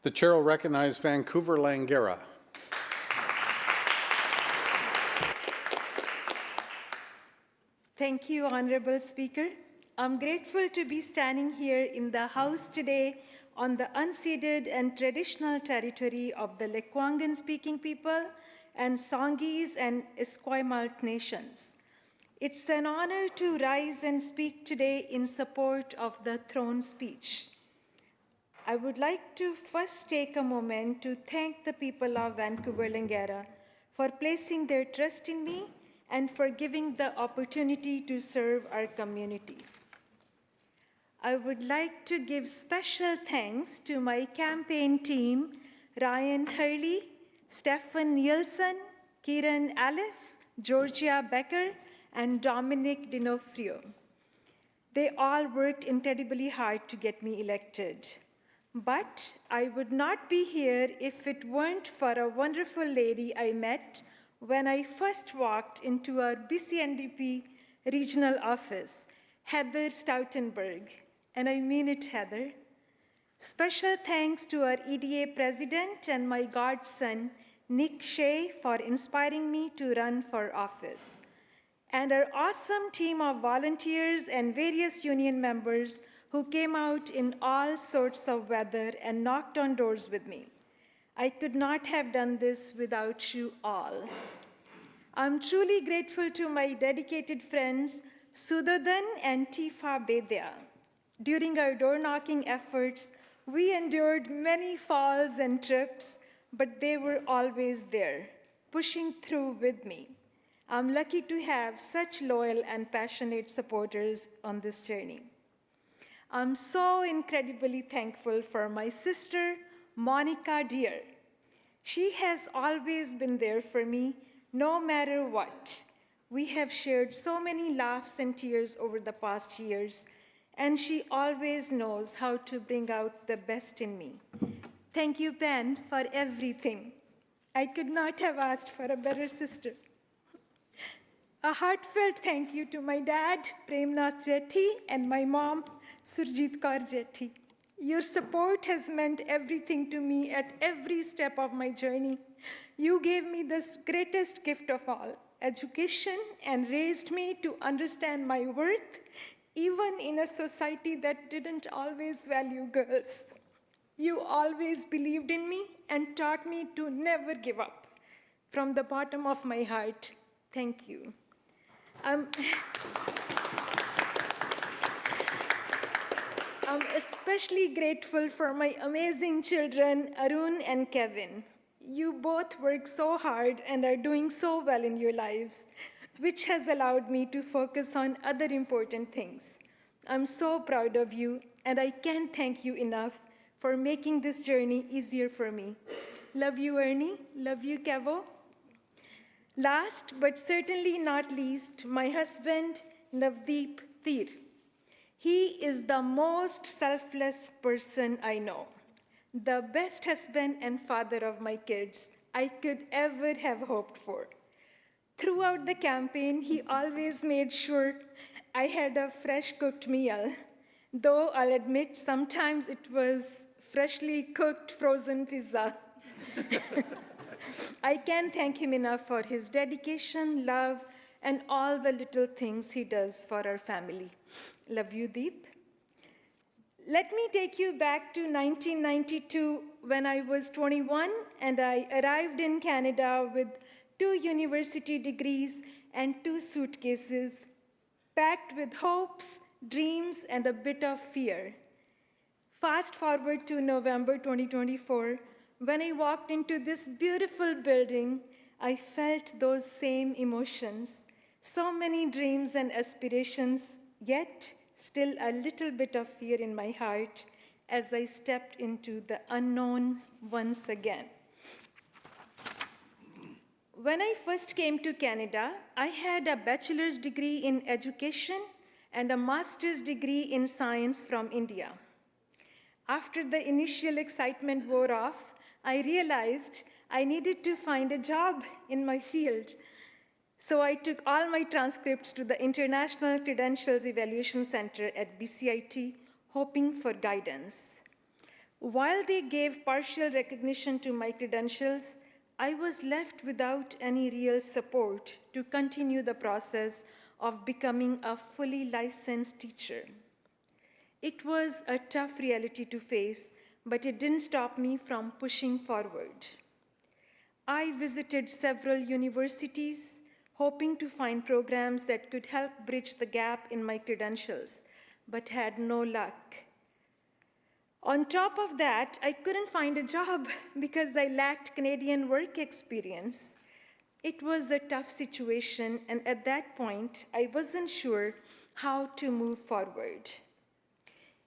The chair will recognize Vancouver-Langara. Thank you, Honorable Speaker. I'm grateful to be standing here in the House today on the unceded and traditional territory of the Lekwungen-speaking people and Songhees and Esquimalt nations. It's an honor to rise and speak today in support of the throne speech. I would like to first take a moment to thank the people of Vancouver-Langara for placing their trust in me and for giving the opportunity to serve our community. I would like to give special thanks to my campaign team, Ryan Hurley, Stefan Nielsen, Kieran Alice, Georgia Becker, and Dominic Dinofrio. They all worked incredibly hard to get me elected. But I would not be here if it weren't for a wonderful lady I met when I first walked into our BCNDP regional office, Heather Stoutenberg. And I mean it, Heather. Special thanks to our EDA president and my godson, Nick Shea, for inspiring me to run for office. And our awesome team of volunteers and various union members who came out in all sorts of weather and knocked on doors with me. I could not have done this without you all. I'm truly grateful to my dedicated friends, Sudhodan and Tifa Bedya. During our door-knocking efforts, we endured many falls and trips, but they were always there, pushing through with me. I'm lucky to have such loyal and passionate supporters on this journey. I'm so incredibly thankful for my sister, Sunita Dhir. She has always been there for me, no matter what. We have shared so many laughs and tears over the past years, and she always knows how to bring out the best in me. Thank you, Ben, for everything. I could not have asked for a better sister. A heartfelt thank you to my dad, Premnath Jethi, and my mom, Surjit Kaur Jethi. Your support has meant everything to me at every step of my journey. You gave me the greatest gift of all, education, and raised me to understand my worth, even in a society that didn't always value girls. You always believed in me and taught me to never give up. From the bottom of my heart, thank you. I'm especially grateful for my amazing children, Arun and Kevin. You both work so hard and are doing so well in your lives, which has allowed me to focus on other important things. I'm so proud of you, and I can't thank you enough for making this journey easier for me. Love you, Ernie. Love you, Kevo. Last, but certainly not least, my husband, Navdeep Dhir. He is the most selfless person I know, the best husband and father of my kids I could ever have hoped for. Throughout the campaign, he always made sure I had a fresh cooked meal, though I'll admit sometimes it was freshly cooked frozen pizza. I can't thank him enough for his dedication, love, and all the little things he does for our family. Love you, Deep. Let me take you back to 1992 when I was 21 and I arrived in Canada with 2 university degrees and 2 suitcases, packed with hopes, dreams, and a bit of fear. Fast forward to November 2024, when I walked into this beautiful building, I felt those same emotions, so many dreams and aspirations, yet still a little bit of fear in my heart as I stepped into the unknown once again. When I first came to Canada, I had a bachelor's degree in education and a master's degree in science from India. After the initial excitement wore off, I realized I needed to find a job in my field. So I took all my transcripts to the International Credentials Evaluation Center at BCIT, hoping for guidance. While they gave partial recognition to my credentials, I was left without any real support to continue the process of becoming a fully licensed teacher. It was a tough reality to face, but it didn't stop me from pushing forward. I visited several universities, hoping to find programs that could help bridge the gap in my credentials, but had no luck. On top of that, I couldn't find a job because I lacked Canadian work experience. It was a tough situation, and at that point, I wasn't sure how to move forward.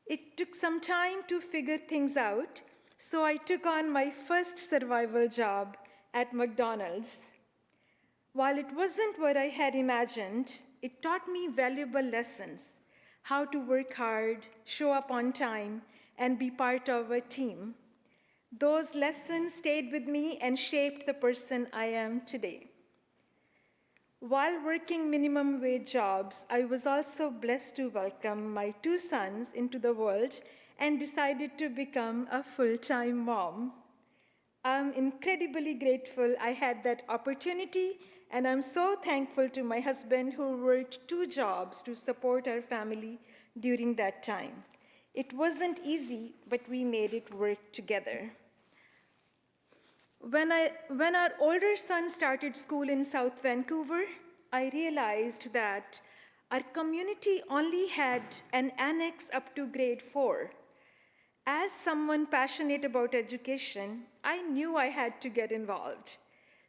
It took some time to figure things out, so I took on my first survival job at McDonald's. While it wasn't what I had imagined, it taught me valuable lessons: how to work hard, show up on time, and be part of a team. Those lessons stayed with me and shaped the person I am today. While working minimum wage jobs, I was also blessed to welcome my 2 sons into the world and decided to become a full-time mom. I'm incredibly grateful I had that opportunity, and I'm so thankful to my husband who worked 2 jobs to support our family during that time. It wasn't easy, but we made it work together. When our older son started school in South Vancouver, I realized that our community only had an annex up to grade 4. As someone passionate about education, I knew I had to get involved.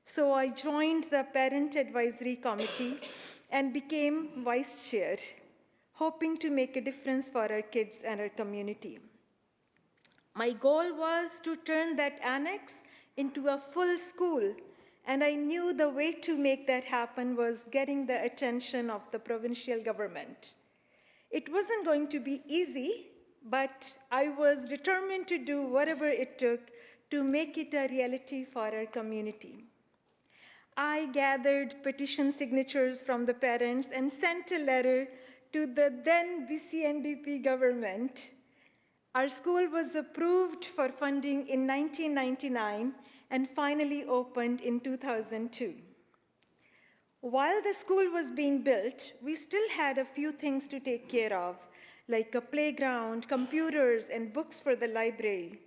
So I joined the Parent Advisory Committee and became vice chair, hoping to make a difference for our kids and our community. My goal was to turn that annex into a full school, and I knew the way to make that happen was getting the attention of the provincial government. It wasn't going to be easy, but I was determined to do whatever it took to make it a reality for our community. I gathered petition signatures from the parents and sent a letter to the then BC-NDP government. Our school was approved for funding in 1999 and finally opened in 2002. While the school was being built, we still had a few things to take care of, like a playground, computers, and books for the library.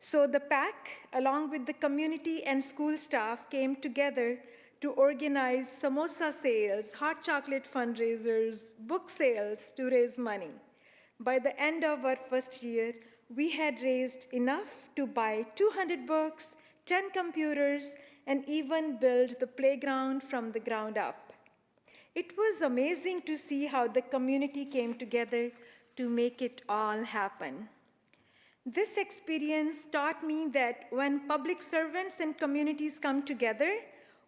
So the PAC, along with the community and school staff, came together to organize samosa sales, hot chocolate fundraisers, book sales to raise money. By the end of our first year, we had raised enough to buy 200 books, 10 computers, and even build the playground from the ground up. It was amazing to see how the community came together to make it all happen. This experience taught me that when public servants and communities come together,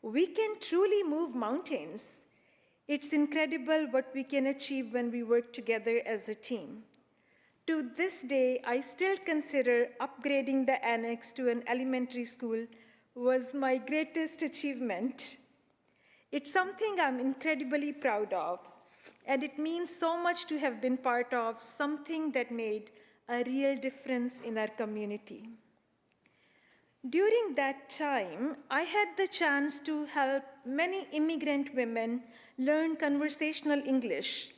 we can truly move mountains. It's incredible what we can achieve when we work together as a team. To this day, I still consider upgrading the annex to an elementary school was my greatest achievement. It's something I'm incredibly proud of, and it means so much to have been part of something that made a real difference in our community. During that time, I had the chance to help many immigrant women learn conversational English,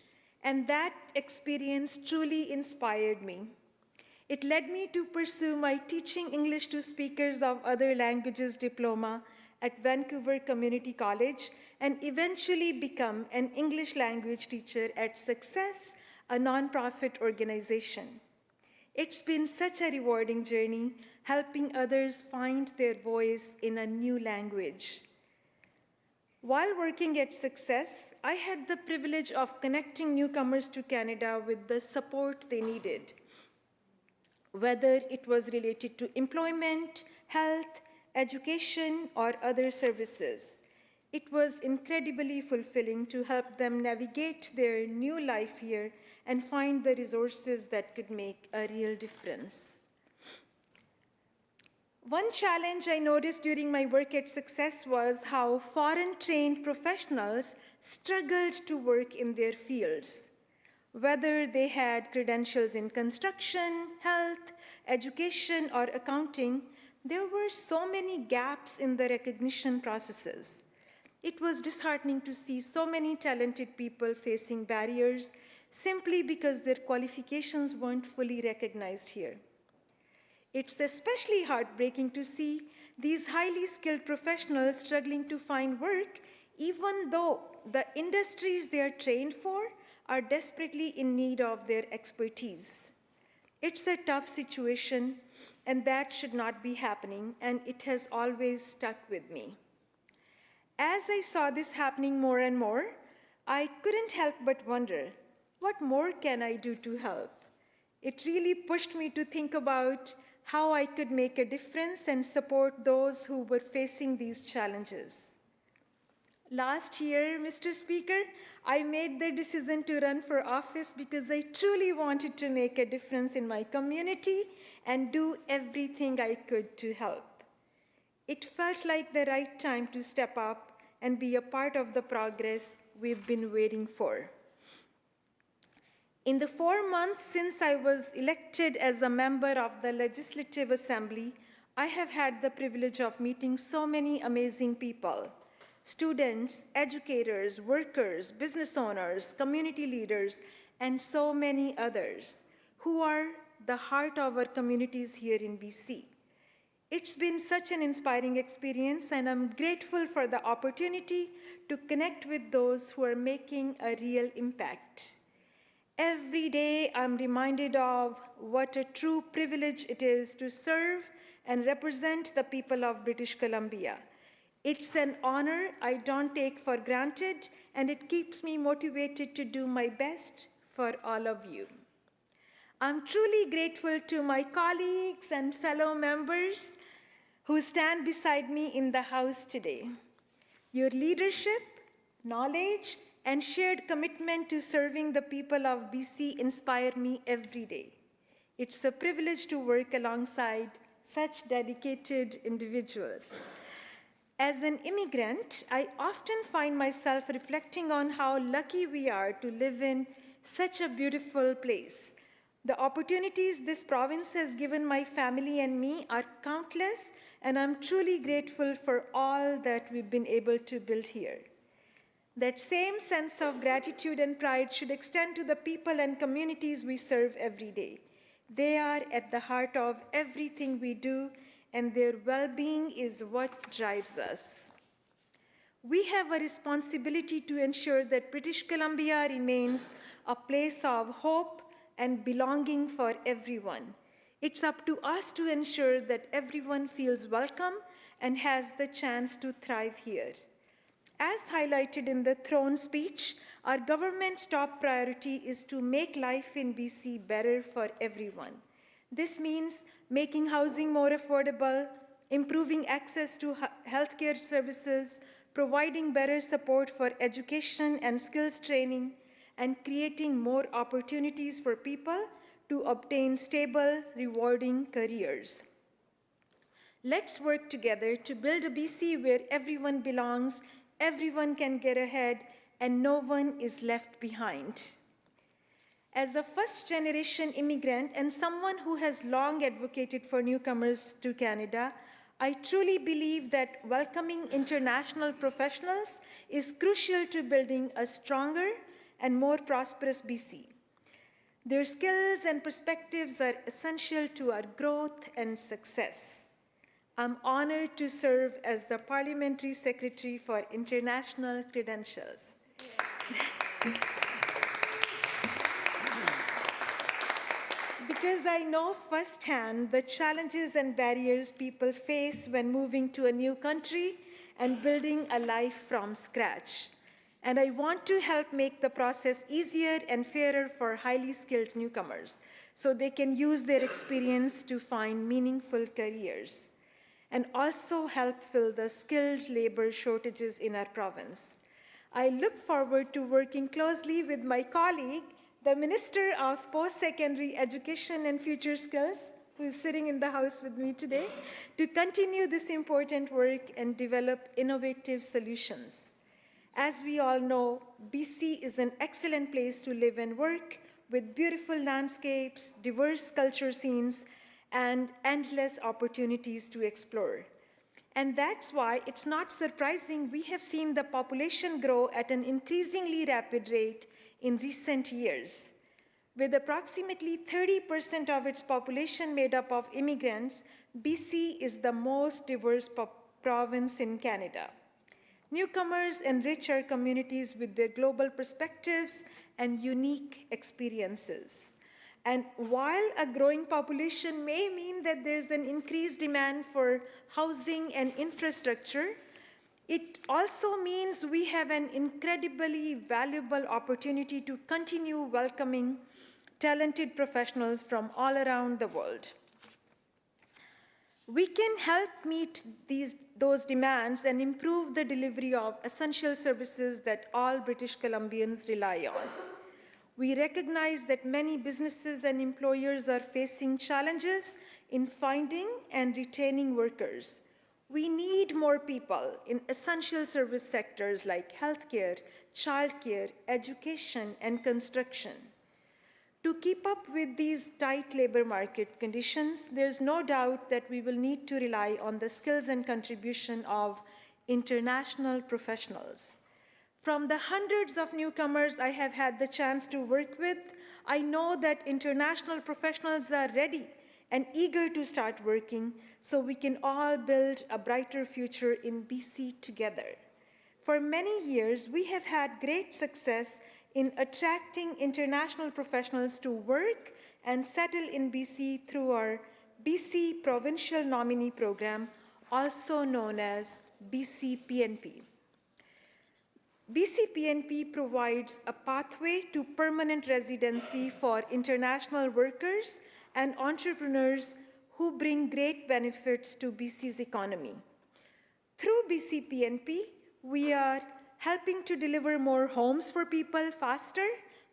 and that experience truly inspired me. It led me to pursue my Teaching English to Speakers of Other Languages diploma at Vancouver Community College and eventually become an English language teacher at Success, a nonprofit organization. It's been such a rewarding journey, helping others find their voice in a new language. While working at Success, I had the privilege of connecting newcomers to Canada with the support they needed, whether it was related to employment, health, education, or other services. It was incredibly fulfilling to help them navigate their new life here and find the resources that could make a real difference. One challenge I noticed during my work at Success was how foreign-trained professionals struggled to work in their fields. Whether they had credentials in construction, health, education, or accounting, there were so many gaps in the recognition processes. It was disheartening to see so many talented people facing barriers simply because their qualifications weren't fully recognized here. It's especially heartbreaking to see these highly skilled professionals struggling to find work, even though the industries they are trained for are desperately in need of their expertise. It's a tough situation, and that should not be happening, and it has always stuck with me. As I saw this happening more and more, I couldn't help but wonder, what more can I do to help? It really pushed me to think about how I could make a difference and support those who were facing these challenges. Last year, Mr. Speaker, I made the decision to run for office because I truly wanted to make a difference in my community and do everything I could to help. It felt like the right time to step up and be a part of the progress we've been waiting for. In the 4 months since I was elected as a member of the Legislative Assembly, I have had the privilege of meeting so many amazing people: students, educators, workers, business owners, community leaders, and so many others who are the heart of our communities here in BC. It's been such an inspiring experience, and I'm grateful for the opportunity to connect with those who are making a real impact. Every day, I'm reminded of what a true privilege it is to serve and represent the people of British Columbia. It's an honor I don't take for granted, and it keeps me motivated to do my best for all of you. I'm truly grateful to my colleagues and fellow members who stand beside me in the House today. Your leadership, knowledge, and shared commitment to serving the people of BC inspire me every day. It's a privilege to work alongside such dedicated individuals. As an immigrant, I often find myself reflecting on how lucky we are to live in such a beautiful place. The opportunities this province has given my family and me are countless, and I'm truly grateful for all that we've been able to build here. That same sense of gratitude and pride should extend to the people and communities we serve every day. They are at the heart of everything we do, and their well-being is what drives us. We have a responsibility to ensure that British Columbia remains a place of hope and belonging for everyone. It's up to us to ensure that everyone feels welcome and has the chance to thrive here. As highlighted in the throne speech, our government's top priority is to make life in BC better for everyone. This means making housing more affordable, improving access to healthcare services, providing better support for education and skills training, and creating more opportunities for people to obtain stable, rewarding careers. Let's work together to build a BC where everyone belongs, everyone can get ahead, and no one is left behind. As a first-generation immigrant and someone who has long advocated for newcomers to Canada, I truly believe that welcoming international professionals is crucial to building a stronger and more prosperous BC. Their skills and perspectives are essential to our growth and success. I'm honored to serve as the Parliamentary Secretary for International Credentials. Because I know firsthand the challenges and barriers people face when moving to a new country and building a life from scratch. And I want to help make the process easier and fairer for highly skilled newcomers so they can use their experience to find meaningful careers, and also help fill the skilled labor shortages in our province. I look forward to working closely with my colleague, the Minister of Post-Secondary Education and Future Skills, who is sitting in the House with me today, to continue this important work and develop innovative solutions. As we all know, BC is an excellent place to live and work, with beautiful landscapes, diverse culture scenes, and endless opportunities to explore. And that's why it's not surprising we have seen the population grow at an increasingly rapid rate in recent years. With approximately 30% of its population made up of immigrants, BC is the most diverse province in Canada. Newcomers enrich our communities with their global perspectives and unique experiences. And while a growing population may mean that there's an increased demand for housing and infrastructure, it also means we have an incredibly valuable opportunity to continue welcoming talented professionals from all around the world. We can help meet those demands and improve the delivery of essential services that all British Columbians rely on. We recognize that many businesses and employers are facing challenges in finding and retaining workers. We need more people in essential service sectors like healthcare, childcare, education, and construction. To keep up with these tight labor market conditions, there's no doubt that we will need to rely on the skills and contribution of international professionals. From the hundreds of newcomers I have had the chance to work with, I know that international professionals are ready and eager to start working so we can all build a brighter future in BC together. For many years, we have had great success in attracting international professionals to work and settle in BC through our BC Provincial Nominee Program, also known as BCPNP. BCPNP provides a pathway to permanent residency for international workers and entrepreneurs who bring great benefits to BC's economy. Through BCPNP, we are helping to deliver more homes for people faster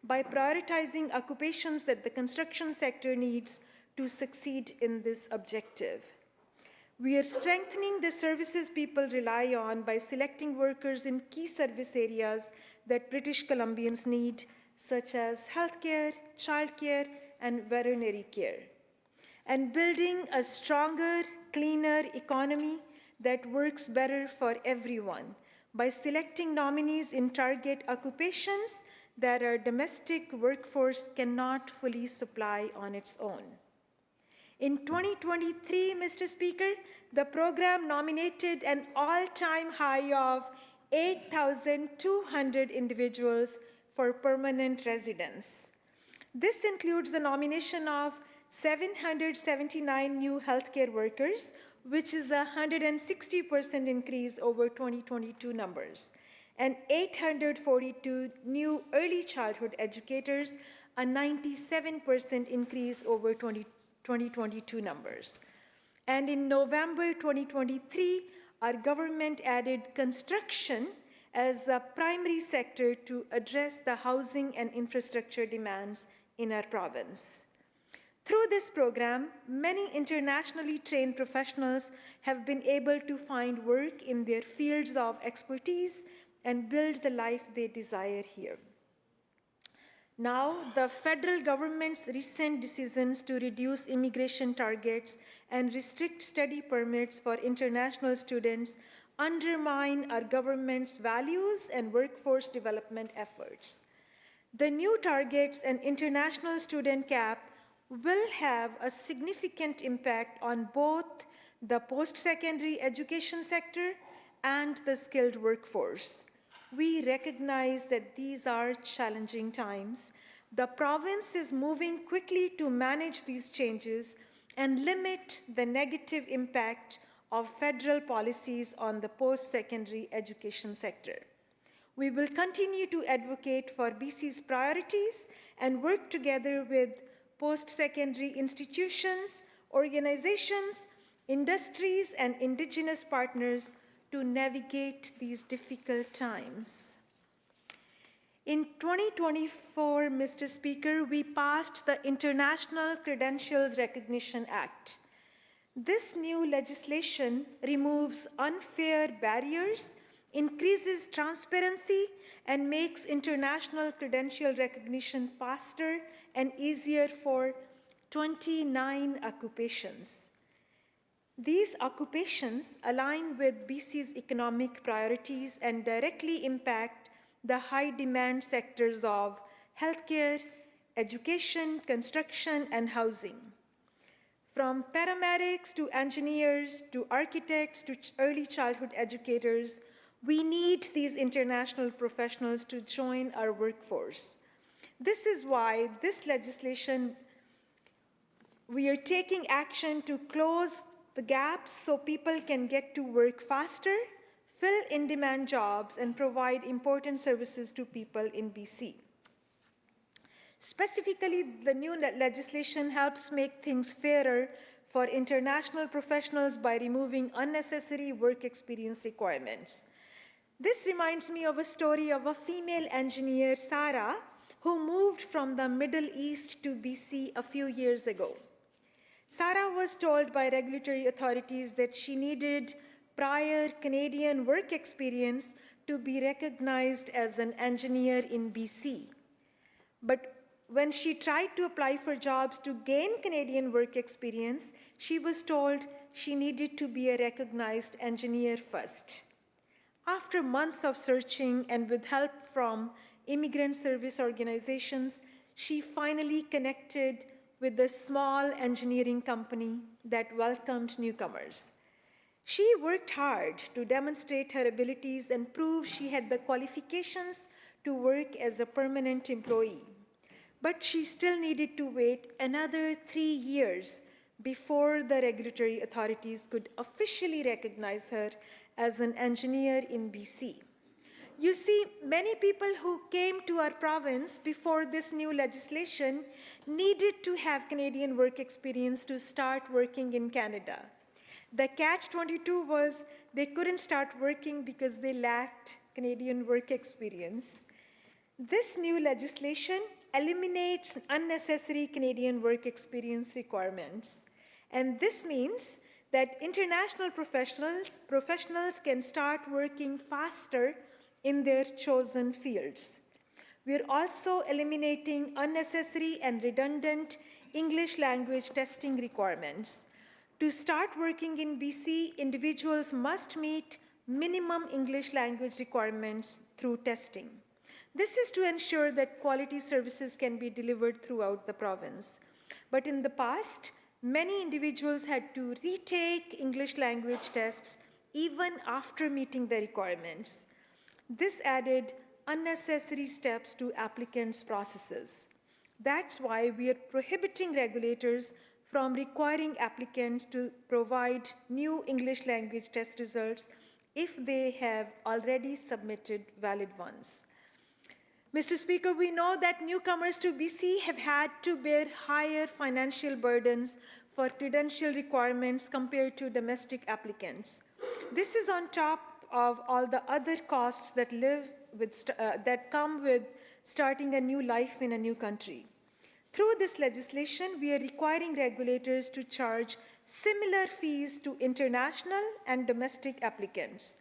by prioritizing occupations that the construction sector needs to succeed in this objective. We are strengthening the services people rely on by selecting workers in key service areas that British Columbians need, such as healthcare, childcare, and veterinary care, and building a stronger, cleaner economy that works better for everyone by selecting nominees in target occupations that our domestic workforce cannot fully supply on its own. In 2023, Mr. Speaker, the program nominated an all-time high of 8,200 individuals for permanent residence. This includes the nomination of 779 new healthcare workers, which is a 160% increase over 2022 numbers, and 842 new early childhood educators, a 97% increase over 2022 numbers. And in November 2023, our government added construction as a primary sector to address the housing and infrastructure demands in our province. Through this program, many internationally trained professionals have been able to find work in their fields of expertise and build the life they desire here. Now, the federal government's recent decisions to reduce immigration targets and restrict study permits for international students undermine our government's values and workforce development efforts. The new targets and international student cap will have a significant impact on both the post-secondary education sector and the skilled workforce. We recognize that these are challenging times. The province is moving quickly to manage these changes and limit the negative impact of federal policies on the post-secondary education sector. We will continue to advocate for BC's priorities and work together with post-secondary institutions, organizations, industries, and Indigenous partners to navigate these difficult times. In 2024, Mr. Speaker, we passed the International Credentials Recognition Act. This new legislation removes unfair barriers increases transparency, and makes international credential recognition faster and easier for 29 occupations. These occupations align with BC's economic priorities and directly impact the high-demand sectors of healthcare, education, construction, and housing. From paramedics to engineers to architects to early childhood educators, we need these international professionals to join our workforce. This is why this legislation, we are taking action to close the gaps so people can get to work faster, fill in-demand jobs, and provide important services to people in BC. Specifically, the new legislation helps make things fairer for international professionals by removing unnecessary work experience requirements. This reminds me of a story of a female engineer, Sarah, who moved from the Middle East to BC a few years ago. Sarah was told by regulatory authorities that she needed prior Canadian work experience to be recognized as an engineer in BC. But when she tried to apply for jobs to gain Canadian work experience, she was told she needed to be a recognized engineer first. After months of searching and with help from immigrant service organizations, she finally connected with a small engineering company that welcomed newcomers. She worked hard to demonstrate her abilities and prove she had the qualifications to work as a permanent employee. But she still needed to wait another 3 years before the regulatory authorities could officially recognize her as an engineer in BC. You see, many people who came to our province before this new legislation needed to have Canadian work experience to start working in Canada. The catch-22 was they couldn't start working because they lacked Canadian work experience. This new legislation eliminates unnecessary Canadian work experience requirements. And this means that international professionals can start working faster in their chosen fields. We're also eliminating unnecessary and redundant English language testing requirements. To start working in BC, individuals must meet minimum English language requirements through testing. This is to ensure that quality services can be delivered throughout the province. But in the past, many individuals had to retake English language tests even after meeting the requirements. This added unnecessary steps to applicants' processes. That's why we are prohibiting regulators from requiring applicants to provide new English language test results if they have already submitted valid ones. Mr. Speaker, we know that newcomers to BC have had to bear higher financial burdens for credential requirements compared to domestic applicants. This is on top of all the other costs that come with starting a new life in a new country. Through this legislation, we are requiring regulators to charge similar fees to international and domestic applicants.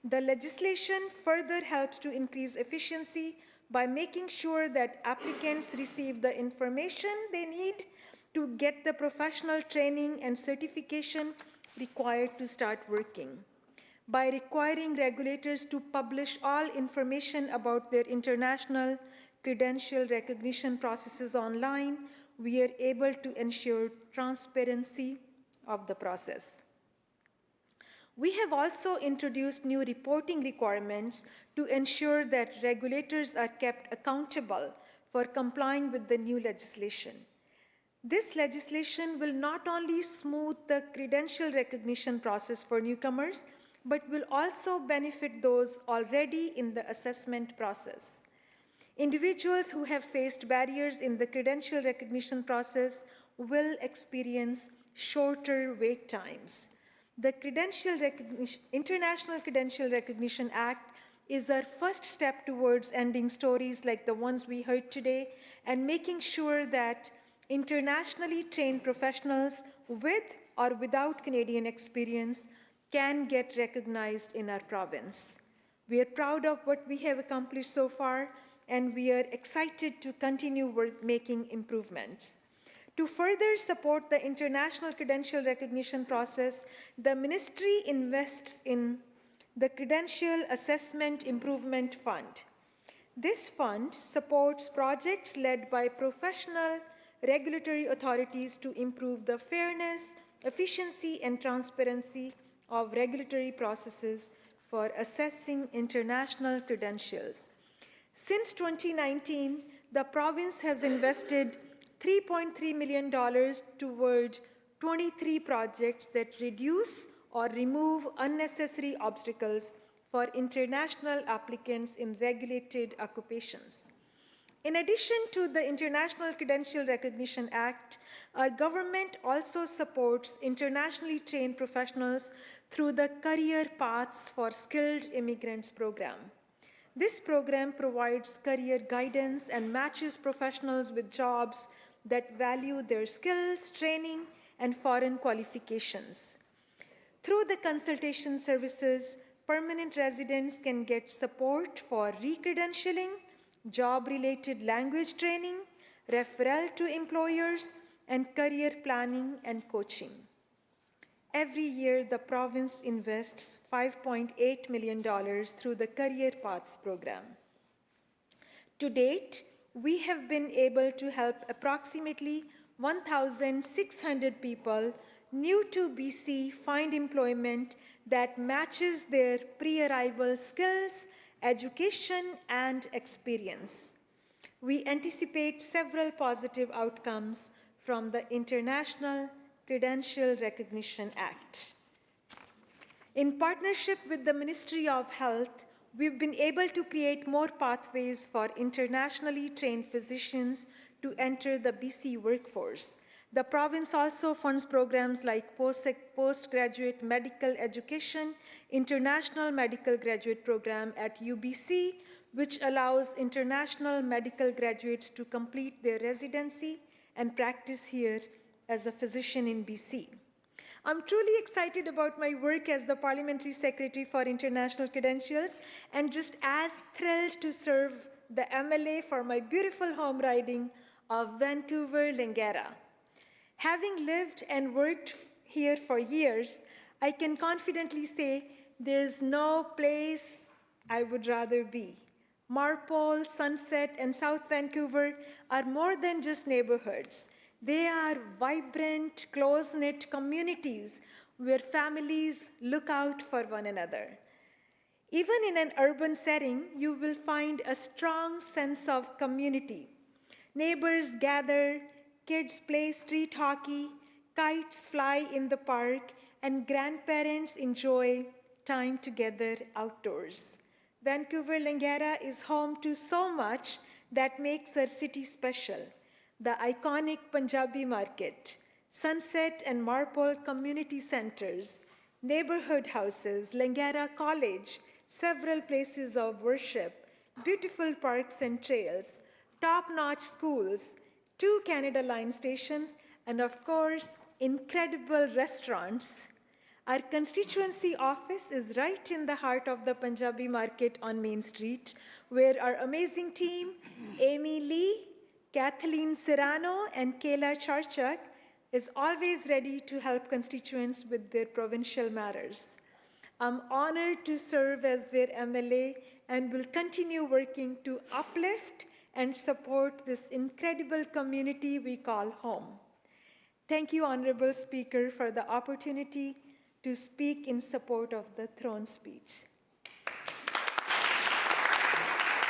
The legislation further helps to increase efficiency by making sure that applicants receive the information they need to get the professional training and certification required to start working. By requiring regulators to publish all information about their international credential recognition processes online, we are able to ensure transparency of the process. We have also introduced new reporting requirements to ensure that regulators are kept accountable for complying with the new legislation. This legislation will not only smooth the credential recognition process for newcomers, but will also benefit those already in the assessment process. Individuals who have faced barriers in the credential recognition process will experience shorter wait times. The International Credential Recognition Act is our first step towards ending stories like the ones we heard today and making sure that internationally trained professionals with or without Canadian experience can get recognized in our province. We are proud of what we have accomplished so far, and we are excited to continue making improvements. To further support the international credential recognition process, the ministry invests in the Credential Assessment Improvement Fund. This fund supports projects led by professional regulatory authorities to improve the fairness, efficiency, and transparency of regulatory processes for assessing international credentials. Since 2019, the province has invested $3.3 million toward 23 projects that reduce or remove unnecessary obstacles for international applicants in regulated occupations. In addition to the International Credential Recognition Act, our government also supports internationally trained professionals through the Career Paths for Skilled Immigrants program. This program provides career guidance and matches professionals with jobs that value their skills, training, and foreign qualifications. Through the consultation services, permanent residents can get support for re-credentialing, job-related language training, referral to employers, and career planning and coaching. Every year, the province invests $5.8 million through the Career Paths program. To date, we have been able to help approximately 1,600 people new to BC find employment that matches their pre-arrival skills, education, and experience. We anticipate several positive outcomes from the International Credential Recognition Act. In partnership with the Ministry of Health, we've been able to create more pathways for internationally trained physicians to enter the BC workforce. The province also funds programs like postgraduate medical education, international medical graduate program at UBC, which allows international medical graduates to complete their residency and practice here as a physician in BC. I'm truly excited about my work as the Parliamentary Secretary for International Credentials and just as thrilled to serve the MLA for my beautiful home riding of Vancouver-Langara. Having lived and worked here for years, I can confidently say there's no place I would rather be. Marpole, Sunset, and South Vancouver are more than just neighborhoods. They are vibrant, close-knit communities where families look out for one another. Even in an urban setting, you will find a strong sense of community. Neighbors gather, kids play street hockey, kites fly in the park, and grandparents enjoy time together outdoors. Vancouver-Langara is home to so much that makes our city special. The iconic Punjabi market, Sunset and Marpole community centers, neighborhood houses, Langara College, several places of worship, beautiful parks and trails, top-notch schools, 2 Canada Line stations, and of course, incredible restaurants. Our constituency office is right in the heart of the Punjabi market on Main Street, where our amazing team, Amy Lee, Kathleen Serrano, and Kayla Charchak, is always ready to help constituents with their provincial matters. I'm honored to serve as their MLA and will continue working to uplift and support this incredible community we call home. Thank you, Honorable Speaker, for the opportunity to speak in support of the throne speech.